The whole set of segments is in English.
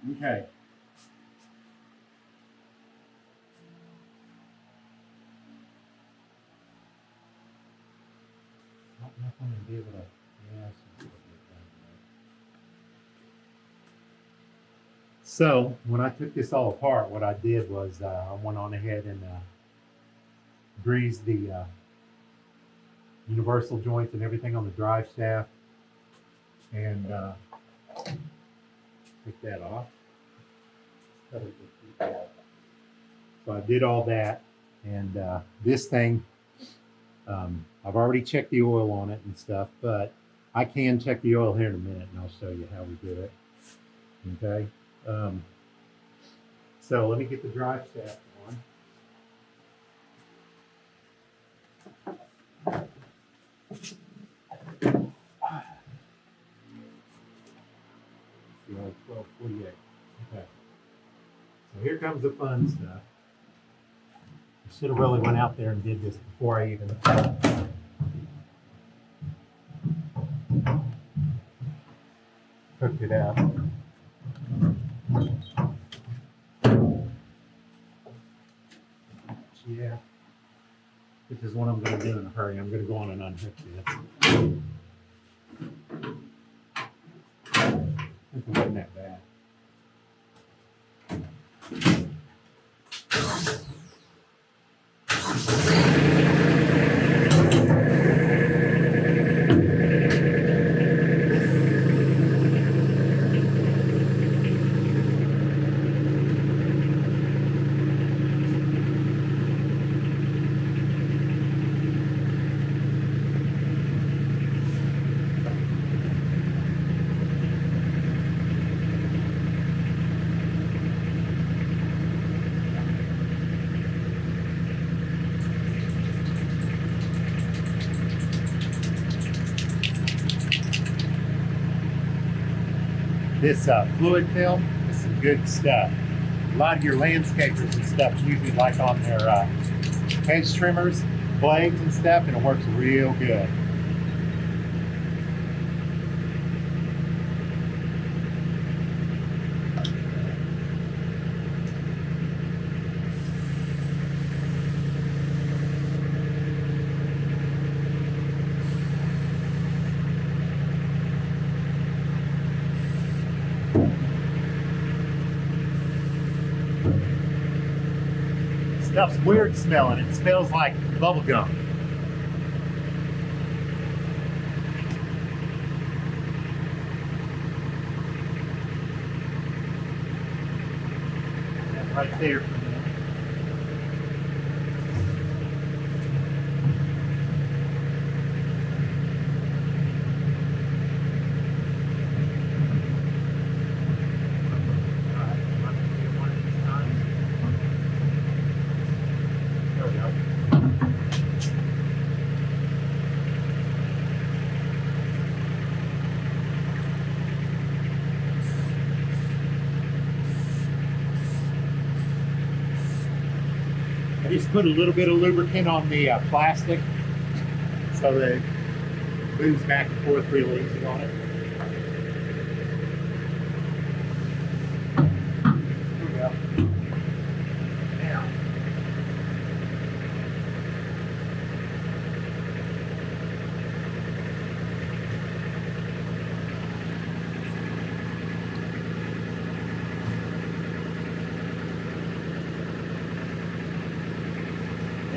Okay. I don't know if I'm gonna be able to. Yeah, so when I took this all apart, what I did was I went on ahead and greased the universal joints and everything on the drive shaft, and take that off. So I did all that, and this thing, I've already checked the oil on it and stuff, but I can check the oil here in a minute, and I'll show you how we do it. Okay. So let me get the drive shaft on. CR1248. Okay. So here comes the fun stuff. I should have really went out there and did this before I even hooked it up. Yeah, which is what I'm going to do in a hurry. I'm going to go on and unhook this. It wasn't that bad. This fluid film is some good stuff. A lot of your landscapers and stuff usually like on their hedge trimmers, blades and stuff, and it works real good. Stuff's weird smelling. It smells like bubble gum. That right there. I just put a little bit of lubricant on the plastic so that it moves back and forth real easy on it. There we go. Now,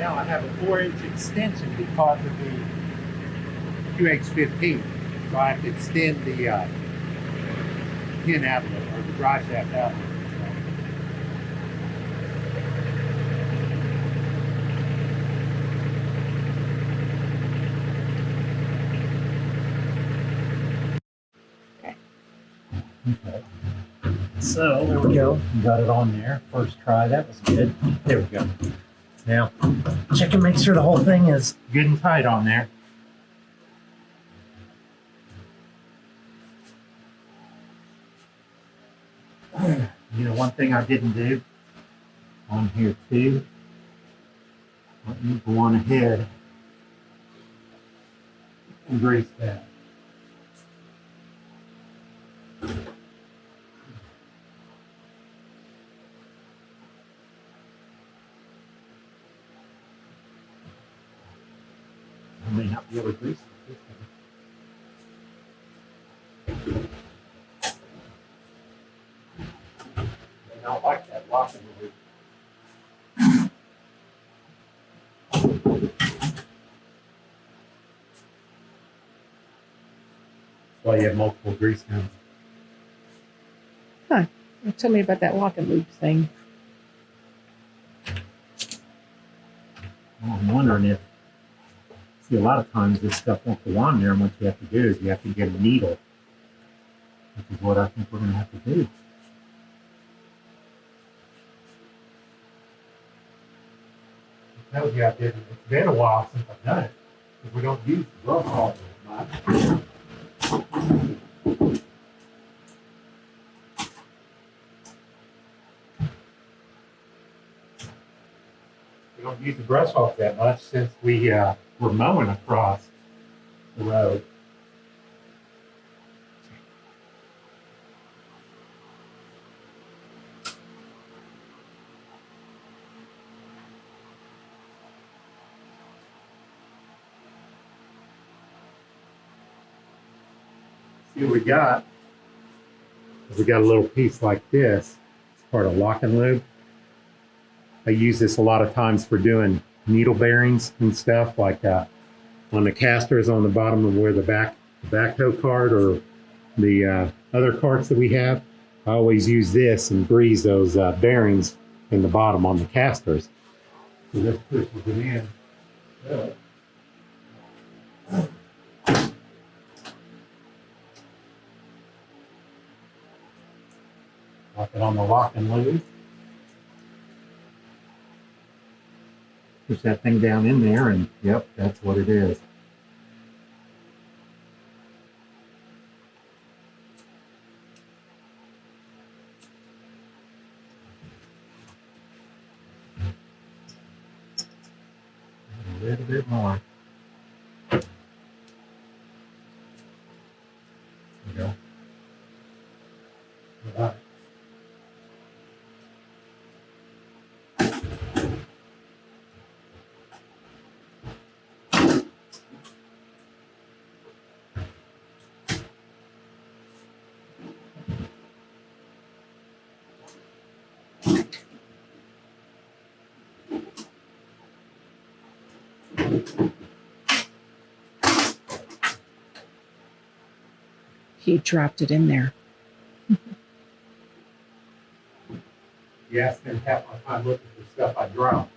now I have a 4-inch extension because of the QH15. So I have to extend the pin outlet or the drive shaft outlet. Okay. So there we go. Got it on there. First try. That was good. There we go. Now, check and make sure the whole thing is good and tight on there. You know, one thing I didn't do on here too, let me go on ahead and grease that. not be able to grease it. I don't like that locking loop. That's why you have multiple grease guns. Huh. Tell me about that lock and loop thing. Well, I'm wondering if, see, a lot of times this stuff won't go on there, and what you have to do is you have to get a needle, which is what I think we're going to have to do. I told you I didn't. It's been a while since I've done it, because we don't use the rough hog as much. We don't use the brush hog that much since we were mowing across the road. See what we got? We got a little piece like this. It's part of lock and lube. I use this a lot of times for doing needle bearings and stuff, like on the casters on the bottom of where the backhoe cart or the other carts that we have. I always use this and grease those bearings in the bottom on the casters. So this pushes it in. Lock it on the lock and lube. Push that thing down in there, and yep, that's what it is. A little bit more. There we go. All right. He dropped it in there. Yeah, I spend half my time looking for stuff I dropped.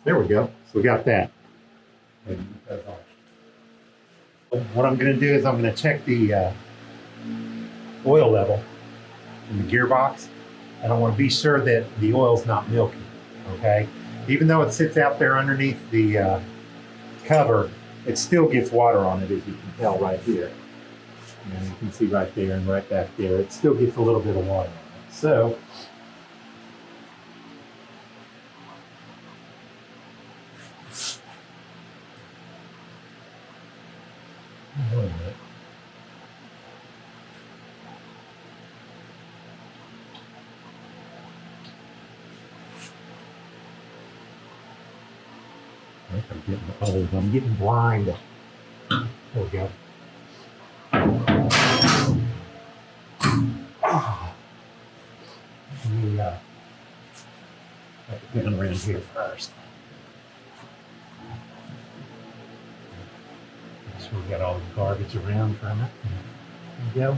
There we go. So we got that. What I'm going to do is I'm going to check the oil level in the gearbox. And I want to be sure that the oil's not milky. Okay? Even though it sits out there underneath the cover, it still gets water on it, as you can tell right here. And you can see right there and right back there, it still gets a little bit of water on it. So, wait a minute. I'm getting old. I'm getting blind. There we go. Let me get them around here first. Make sure we got all the garbage around from it. There we go.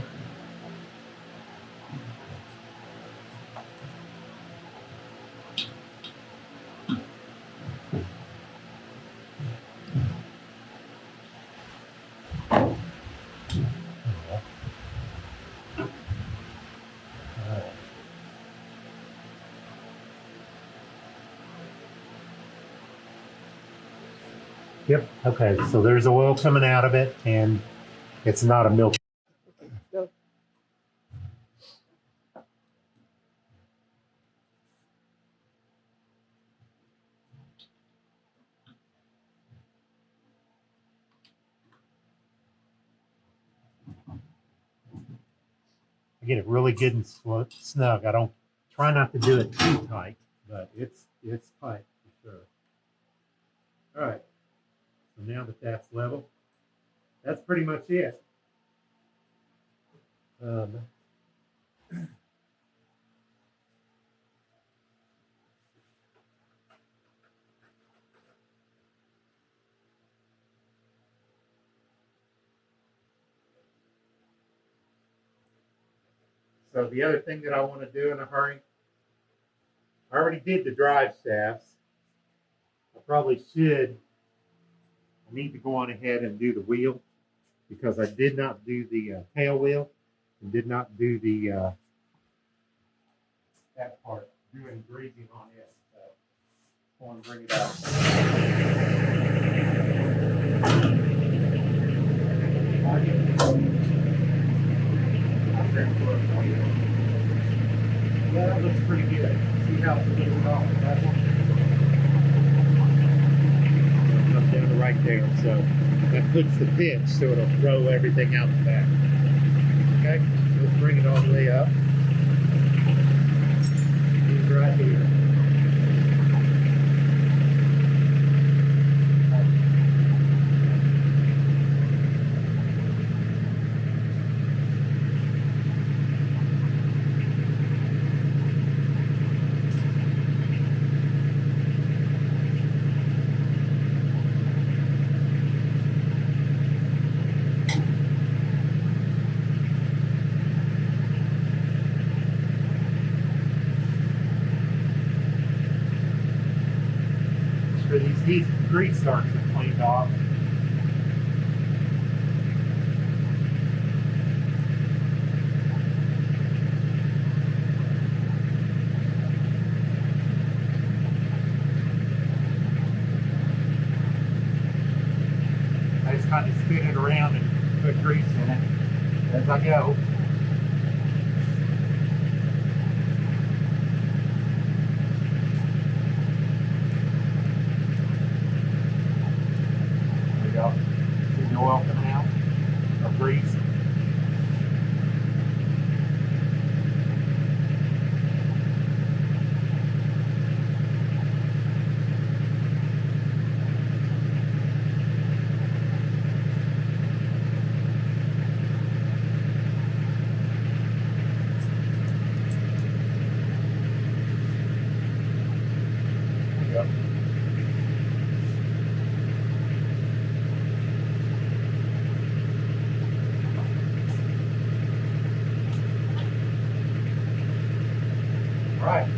Yep. Okay. So there's oil coming out of it, and it's not a milk. Go. I get it really good and snug. I don't try not to do it too tight, but it's tight for sure. All right, so now that that's level, that's pretty much it. So the other thing that I want to do in a hurry, I already did the drive shafts. I probably should. I need to go on ahead and do the wheel because I did not do the tail wheel and did not do the that part, doing greasing on it. So I want to bring it up. Yeah, that looks pretty good. See how it's getting off of that one? Up down to right there. So that puts the pitch so it'll throw everything out the back. Okay, let's bring it all the way up. He's right here. These grease starts are cleaned off. I just kind of spin it around and put grease in it as I go. See the oil coming out of grease. There you go. Right.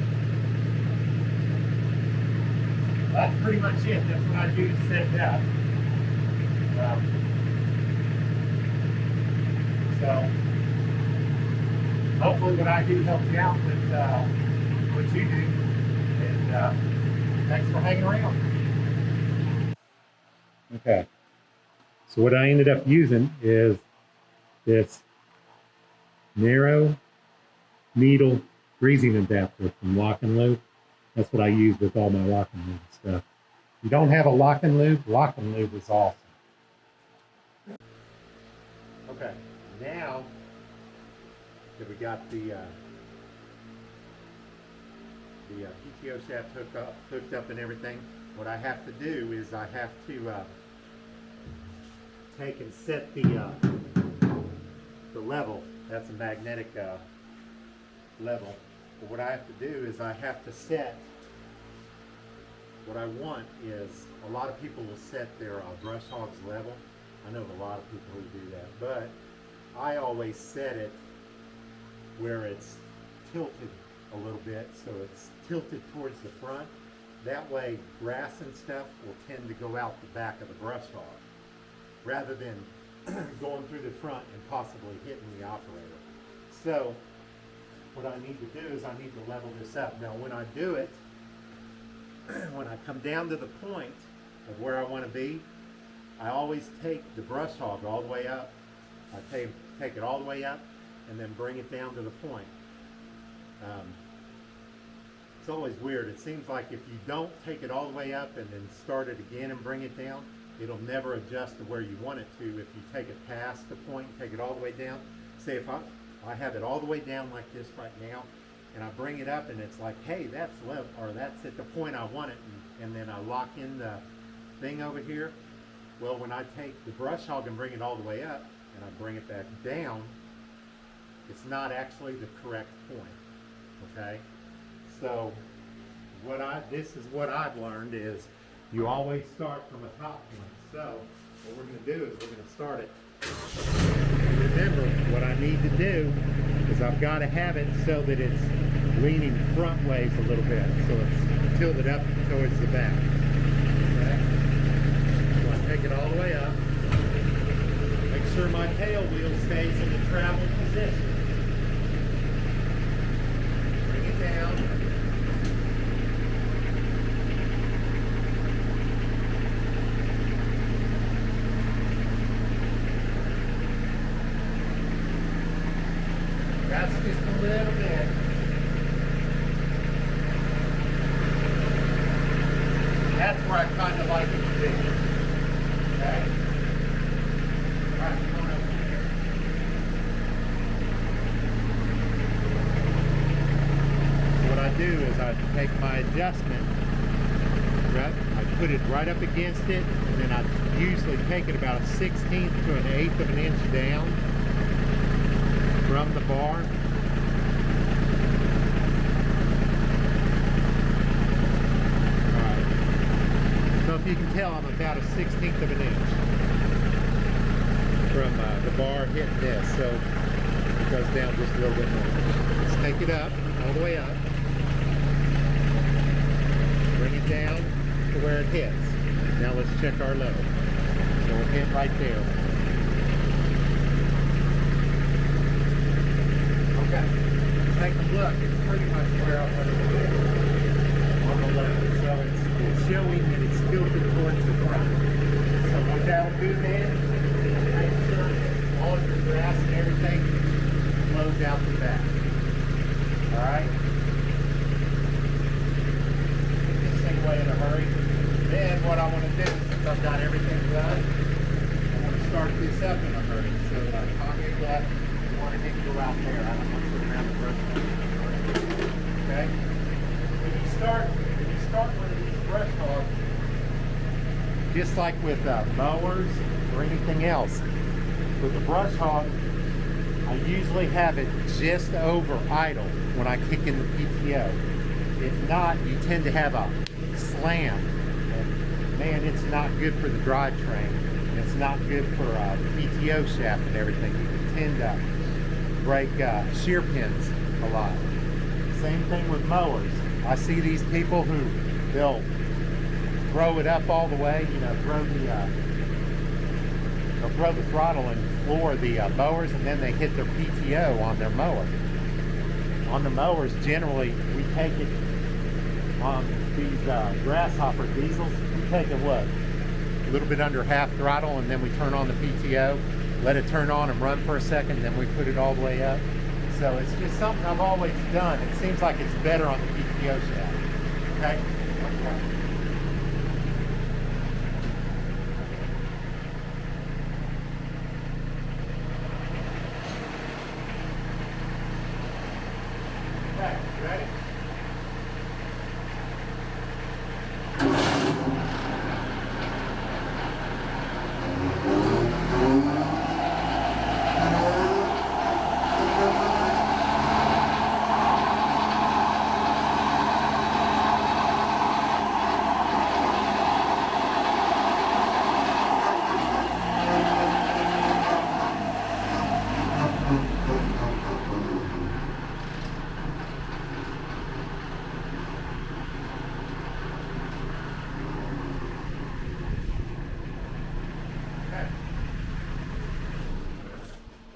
That's pretty much it. That's what I do to set it up. So hopefully what I do helps you out with what you do. And thanks for hanging around. Okay. So what I ended up using is this narrow needle greasing adapter from Lock and Lube. That's what I use with all my Lock and Lube stuff. If you don't have a Lock and Lube is awesome. Okay, now that we got the PTO shaft hooked up and everything, what I have to do is I have to take and set the level. That's a magnetic level. But what I have to do is I have to set, what I want is, a lot of people will set their brush hogs level. I know of a lot of people who do that, but I always set it where it's tilted a little bit, so it's tilted towards the front. That way grass and stuff will tend to go out the back of the brush hog, rather than going through the front and possibly hitting the operator. So what I need to do is I need to level this up. Now when I do it, when I come down to the point of where I want to be, I always take the brush hog all the way up. I take it all the way up and then bring it down to the point. It's always weird. It seems like if you don't take it all the way up and then start it again and bring it down, it'll never adjust to where you want it to if you take it past the point and take it all the way down. Say if I I have it all the way down like this right now, and I bring it up and it's like, hey, that's level, or that's at the point I want it, and then I lock in the thing over here. Well, when I take the brush hog and bring it all the way up and I bring it back down, it's not actually the correct point, okay? So this is what I've learned is you always start from a top point. So what we're going to do is we're going to start it. Remember, what I need to do is I've got to have it so that it's leaning front ways a little bit, so it's tilted up towards the back. Okay? So I take it all the way up. Make sure my tail wheel stays in the travel position. Bring it down. That's just a little bit. That's where I kind of like it to be. Okay? Alright, come on over here. So what I do is I take my adjustment, right? I put it right up against it, and then I usually take it about a 1/16 to an 1/8 of an inch down from the bar. Alright. So if you can tell, I'm about a 1/16 of an inch from the bar hitting this. So it goes down just a little bit more. Let's take it up, all the way up. Bring it down to where it hits. Now let's check our level. So it hit right there. Okay, take a look. It's pretty much where I want it to be on the left. So it's showing that it's tilted towards the front. So what that'll do then, make sure all of your grass and everything flows out the back. Alright? Get this thing away in a hurry. Then what I want to do, since I've got everything done, I want to start this up in a hurry. So Tanya left. I want to go out there. I don't want to go around the brush. Okay? When you start one of these brush hogs, just like with mowers or anything else, with the brush hog, I usually have it just over idle when I kick in the PTO. If not, you tend to have a slam. And man, it's not good for the drivetrain. It's not good for PTO shaft and everything. You can tend to break shear pins a lot. Same thing with mowers. I see these people who they'll throw it up all the way, you know, they'll throw the throttle and floor the mowers, and then they hit their PTO on their mower. On the mowers, generally, we take it on these grasshopper diesels. We take it what? A little bit under half throttle, and then we turn on the PTO. Let it turn on and run for a second, then we put it all the way up. So it's just something I've always done. It seems like it's better on the PTO shaft. Okay? Okay, you ready?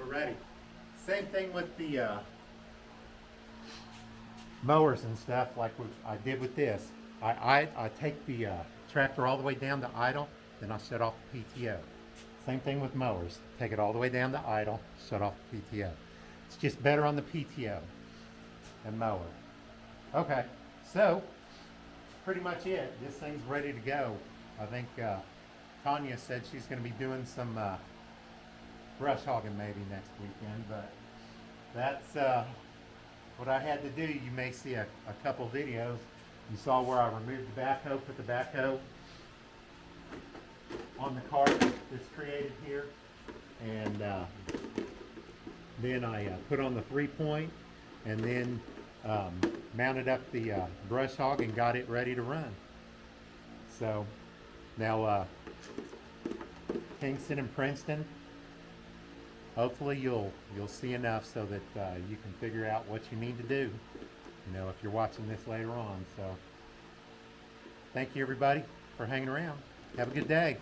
Ready. Same thing with the mowers and stuff like I did with this. I take the tractor all the way down to idle, then I shut off the PTO. Same thing with mowers. Take it all the way down to idle, shut off the PTO. It's just better on the PTO than mower. Okay, so pretty much it. This thing's ready to go. I think Tanya said she's going to be doing some brush hogging maybe next weekend, but that's what I had to do. You may see a couple videos. You saw where I removed the backhoe, put the backhoe on the cart that's created here, and then I put on the 3-point, and then mounted up the brush hog and got it ready to run. So now Kingston and Princeton, hopefully you'll see enough so that you can figure out what you need to do, you know, if you're watching this later on. So thank you everybody for hanging around. Have a good day.